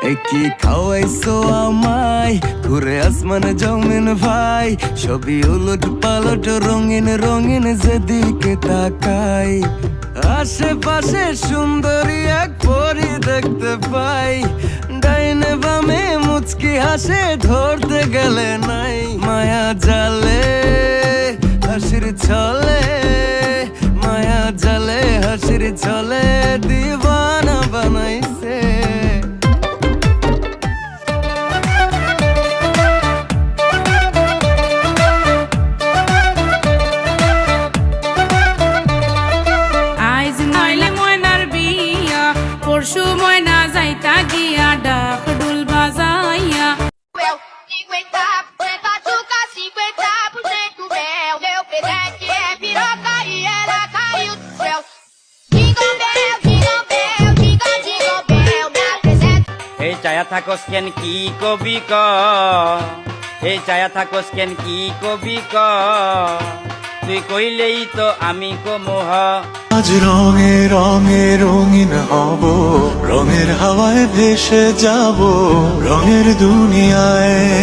কি খাওয়াইছো আমায়, ঘুরে আসমান জমিন ভাই, সবই উলট পালট রঙিন রঙিন যেদিকে তাকাই। আশেপাশে সুন্দরী এক পরি দেখতে পাই, ডাইনে বামে মুচকি হাসে ধরতে গেলে নাই। মায়া জালে হাসির ছলে, মায়া জালে হাসির ছলে দিবানা বানাইছে। পরশু ময়না যাইতা গিয়া ডাক ডুল বাজাইয়া। এই চায়া থাকস কেন কি কবি ক, এই চায়া থাকস কেন কি কবি ক, তুই কইলেই তো আমি কমোহ। আজ রঙে রঙে রঙিন হব, রঙের হাওয়ায় ভেসে যাব রঙের দুনিয়ায়।